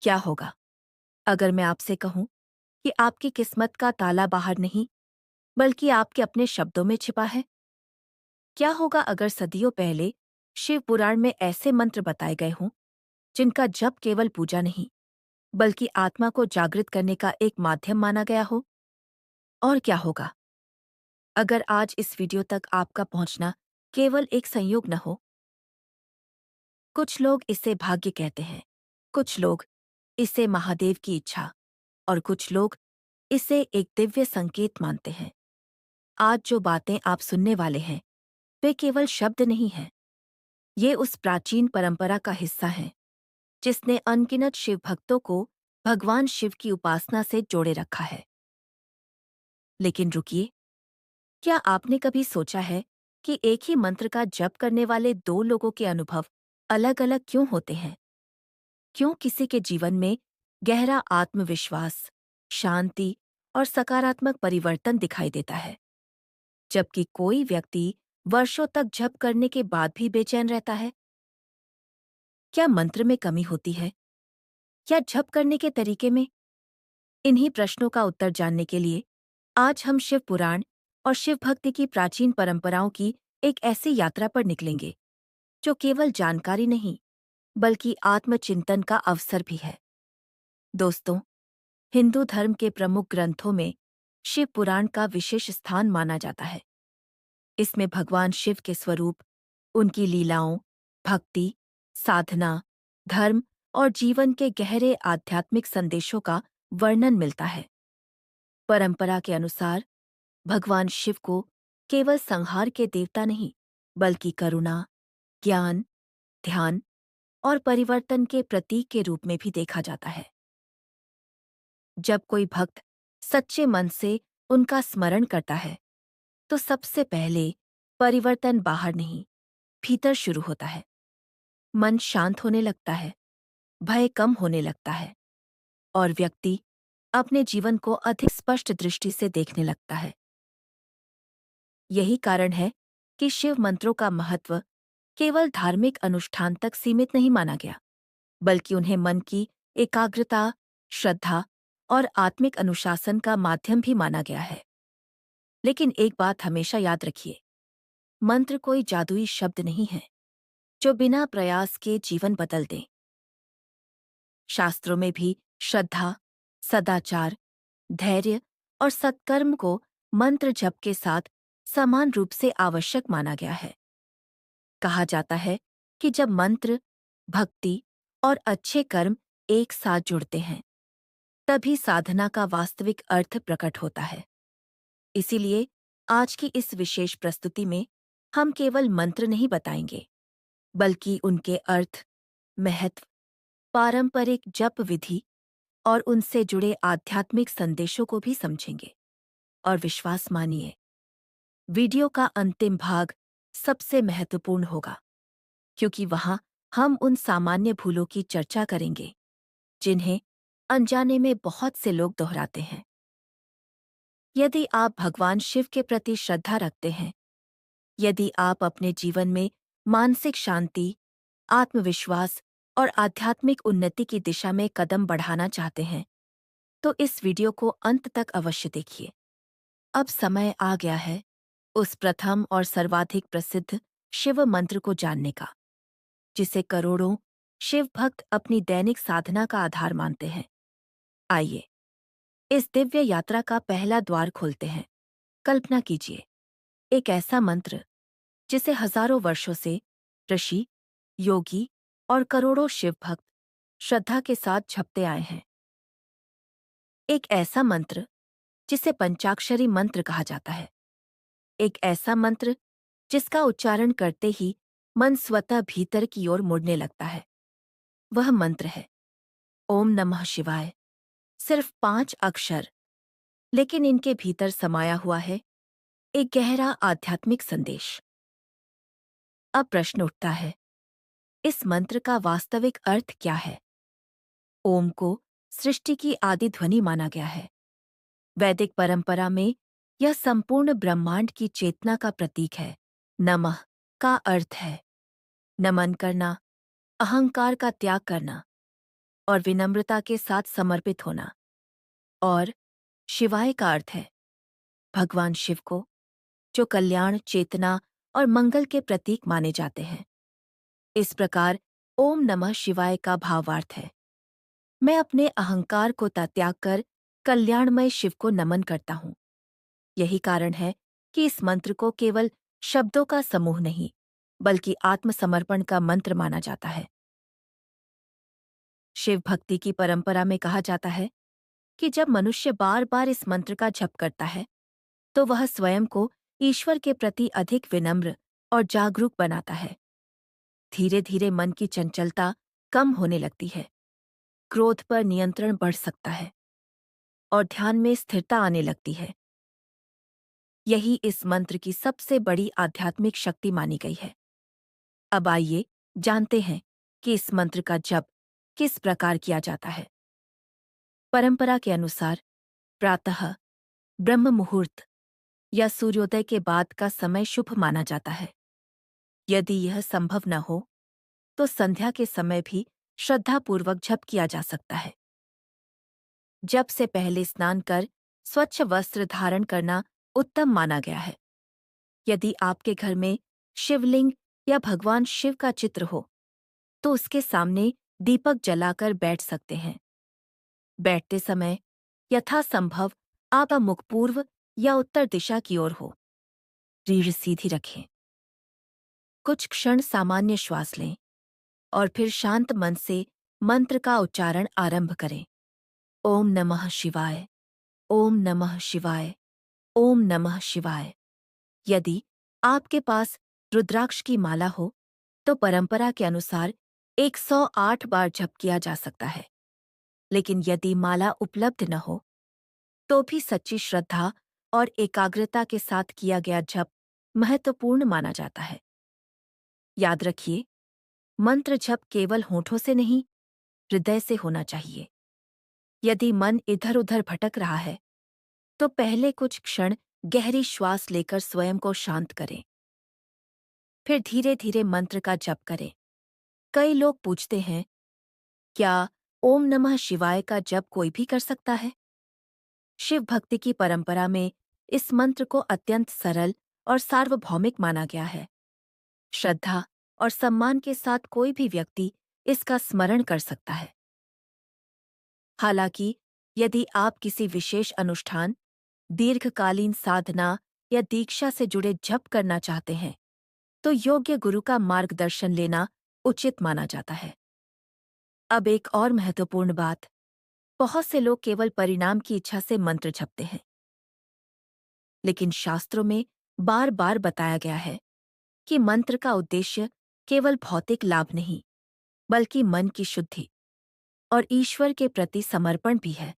क्या होगा अगर मैं आपसे कहूं कि आपकी किस्मत का ताला बाहर नहीं बल्कि आपके अपने शब्दों में छिपा है? क्या होगा अगर सदियों पहले शिव पुराण में ऐसे मंत्र बताए गए हों जिनका जप केवल पूजा नहीं बल्कि आत्मा को जागृत करने का एक माध्यम माना गया हो? और क्या होगा अगर आज इस वीडियो तक आपका पहुंचना केवल एक संयोग न हो? कुछ लोग इसे भाग्य कहते हैं, कुछ लोग इसे महादेव की इच्छा और कुछ लोग इसे एक दिव्य संकेत मानते हैं। आज जो बातें आप सुनने वाले हैं वे केवल शब्द नहीं हैं, ये उस प्राचीन परंपरा का हिस्सा हैं जिसने अनगिनत शिव भक्तों को भगवान शिव की उपासना से जोड़े रखा है। लेकिन रुकिए, क्या आपने कभी सोचा है कि एक ही मंत्र का जप करने वाले दो लोगों के अनुभव अलग-अलग क्यों होते हैं? क्यों किसी के जीवन में गहरा आत्मविश्वास, शांति और सकारात्मक परिवर्तन दिखाई देता है, जबकि कोई व्यक्ति वर्षों तक जप करने के बाद भी बेचैन रहता है? क्या मंत्र में कमी होती है या जप करने के तरीके में? इन्हीं प्रश्नों का उत्तर जानने के लिए आज हम शिव पुराण और शिव भक्ति की प्राचीन परंपराओं की एक ऐसी यात्रा पर निकलेंगे जो केवल जानकारी नहीं बल्कि आत्मचिंतन का अवसर भी है। दोस्तों, हिंदू धर्म के प्रमुख ग्रंथों में शिव पुराण का विशेष स्थान माना जाता है। इसमें भगवान शिव के स्वरूप, उनकी लीलाओं, भक्ति, साधना, धर्म और जीवन के गहरे आध्यात्मिक संदेशों का वर्णन मिलता है। परंपरा के अनुसार भगवान शिव को केवल संहार के देवता नहीं बल्कि करुणा, ज्ञान, ध्यान और परिवर्तन के प्रतीक के रूप में भी देखा जाता है। जब कोई भक्त सच्चे मन से उनका स्मरण करता है तो सबसे पहले परिवर्तन बाहर नहीं, भीतर शुरू होता है। मन शांत होने लगता है, भय कम होने लगता है और व्यक्ति अपने जीवन को अधिक स्पष्ट दृष्टि से देखने लगता है। यही कारण है कि शिव मंत्रों का महत्व केवल धार्मिक अनुष्ठान तक सीमित नहीं माना गया, बल्कि उन्हें मन की एकाग्रता, श्रद्धा और आत्मिक अनुशासन का माध्यम भी माना गया है। लेकिन एक बात हमेशा याद रखिए, मंत्र कोई जादुई शब्द नहीं है जो बिना प्रयास के जीवन बदल दें। शास्त्रों में भी श्रद्धा, सदाचार, धैर्य और सत्कर्म को मंत्र जप के साथ समान रूप से आवश्यक माना गया है। कहा जाता है कि जब मंत्र, भक्ति और अच्छे कर्म एक साथ जुड़ते हैं, तभी साधना का वास्तविक अर्थ प्रकट होता है। इसीलिए आज की इस विशेष प्रस्तुति में हम केवल मंत्र नहीं बताएंगे, बल्कि उनके अर्थ, महत्व, पारंपरिक जप विधि और उनसे जुड़े आध्यात्मिक संदेशों को भी समझेंगे। और विश्वास मानिए, वीडियो का अंतिम भाग सबसे महत्वपूर्ण होगा, क्योंकि वहां हम उन सामान्य भूलों की चर्चा करेंगे जिन्हें अनजाने में बहुत से लोग दोहराते हैं। यदि आप भगवान शिव के प्रति श्रद्धा रखते हैं, यदि आप अपने जीवन में मानसिक शांति, आत्मविश्वास और आध्यात्मिक उन्नति की दिशा में कदम बढ़ाना चाहते हैं, तो इस वीडियो को अंत तक अवश्य देखिए। अब समय आ गया है उस प्रथम और सर्वाधिक प्रसिद्ध शिव मंत्र को जानने का, जिसे करोड़ों शिव भक्त अपनी दैनिक साधना का आधार मानते हैं। आइए, इस दिव्य यात्रा का पहला द्वार खोलते हैं। कल्पना कीजिए, एक ऐसा मंत्र जिसे हजारों वर्षों से ऋषि, योगी और करोड़ों शिव भक्त श्रद्धा के साथ जपते आए हैं। एक ऐसा मंत्र जिसे पंचाक्षरी मंत्र कहा जाता है। एक ऐसा मंत्र जिसका उच्चारण करते ही मन स्वतः भीतर की ओर मुड़ने लगता है। वह मंत्र है ओम नमः शिवाय। सिर्फ 5 अक्षर, लेकिन इनके भीतर समाया हुआ है एक गहरा आध्यात्मिक संदेश। अब प्रश्न उठता है, इस मंत्र का वास्तविक अर्थ क्या है? ओम को सृष्टि की आदि ध्वनि माना गया है। वैदिक परंपरा में यह संपूर्ण ब्रह्मांड की चेतना का प्रतीक है। नमः का अर्थ है नमन करना, अहंकार का त्याग करना और विनम्रता के साथ समर्पित होना। और शिवाय का अर्थ है भगवान शिव को, जो कल्याण, चेतना और मंगल के प्रतीक माने जाते हैं। इस प्रकार ओम नमः शिवाय का भावार्थ है, मैं अपने अहंकार को त्याग कर कल्याणमय शिव को नमन करता हूँ। यही कारण है कि इस मंत्र को केवल शब्दों का समूह नहीं, बल्कि आत्मसमर्पण का मंत्र माना जाता है। शिव भक्ति की परंपरा में कहा जाता है कि जब मनुष्य बार बार इस मंत्र का जप करता है, तो वह स्वयं को ईश्वर के प्रति अधिक विनम्र और जागरूक बनाता है। धीरे धीरे मन की चंचलता कम होने लगती है, क्रोध पर नियंत्रण बढ़ सकता है और ध्यान में स्थिरता आने लगती है। यही इस मंत्र की सबसे बड़ी आध्यात्मिक शक्ति मानी गई है। अब आइए जानते हैं कि इस मंत्र का जप किस प्रकार किया जाता है। परंपरा के अनुसार प्रातः, ब्रह्म मुहूर्त या सूर्योदय के बाद का समय शुभ माना जाता है। यदि यह संभव न हो, तो संध्या के समय भी श्रद्धापूर्वक जप किया जा सकता है। जप से पहले स्नान कर स्वच्छ वस्त्र धारण करना उत्तम माना गया है। यदि आपके घर में शिवलिंग या भगवान शिव का चित्र हो, तो उसके सामने दीपक जलाकर बैठ सकते हैं। बैठते समय यथासंभव आपका मुख पूर्व या उत्तर दिशा की ओर हो। रीढ़ सीधी रखें। कुछ क्षण सामान्य श्वास लें और फिर शांत मन से मंत्र का उच्चारण आरंभ करें। ओम नमः शिवाय, ओम नमः शिवाय, ओम नमः शिवाय। यदि आपके पास रुद्राक्ष की माला हो, तो परंपरा के अनुसार 108 बार जप किया जा सकता है। लेकिन यदि माला उपलब्ध न हो, तो भी सच्ची श्रद्धा और एकाग्रता के साथ किया गया जप महत्वपूर्ण माना जाता है। याद रखिए, मंत्र जप केवल होठों से नहीं, हृदय से होना चाहिए। यदि मन इधर-उधर भटक रहा है, तो पहले कुछ क्षण गहरी श्वास लेकर स्वयं को शांत करें। फिर धीरे-धीरे मंत्र का जप करें। कई लोग पूछते हैं, क्या ओम नमः शिवाय का जप कोई भी कर सकता है? शिव भक्ति की परंपरा में इस मंत्र को अत्यंत सरल और सार्वभौमिक माना गया है। श्रद्धा और सम्मान के साथ कोई भी व्यक्ति इसका स्मरण कर सकता है। हालांकि यदि आप किसी विशेष अनुष्ठान, दीर्घकालीन साधना या दीक्षा से जुड़े जप करना चाहते हैं, तो योग्य गुरु का मार्गदर्शन लेना उचित माना जाता है। अब एक और महत्वपूर्ण बात, बहुत से लोग केवल परिणाम की इच्छा से मंत्र जपते हैं। लेकिन शास्त्रों में बार बार बताया गया है कि मंत्र का उद्देश्य केवल भौतिक लाभ नहीं, बल्कि मन की शुद्धि और ईश्वर के प्रति समर्पण भी है।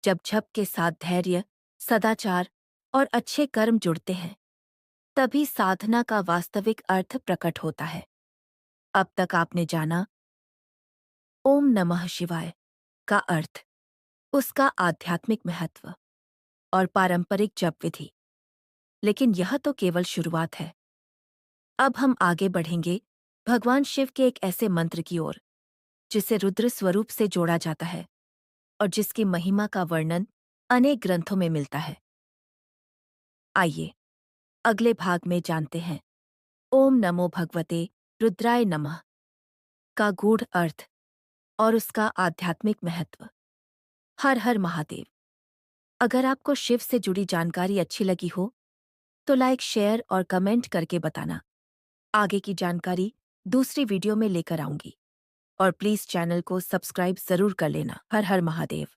जब जप के साथ धैर्य, सदाचार और अच्छे कर्म जुड़ते हैं, तभी साधना का वास्तविक अर्थ प्रकट होता है। अब तक आपने जाना ओम नमः शिवाय का अर्थ, उसका आध्यात्मिक महत्व और पारंपरिक जप विधि। लेकिन यह तो केवल शुरुआत है। अब हम आगे बढ़ेंगे भगवान शिव के एक ऐसे मंत्र की ओर, जिसे रुद्र स्वरूप से जोड़ा जाता है और जिसकी महिमा का वर्णन अनेक ग्रंथों में मिलता है। आइए अगले भाग में जानते हैं ओम नमो भगवते रुद्राय नमः का गूढ़ अर्थ और उसका आध्यात्मिक महत्व। हर हर महादेव। अगर आपको शिव से जुड़ी जानकारी अच्छी लगी हो, तो लाइक, शेयर और कमेंट करके बताना। आगे की जानकारी दूसरी वीडियो में लेकर आऊंगी। और प्लीज चैनल को सब्सक्राइब जरूर कर लेना। हर हर महादेव।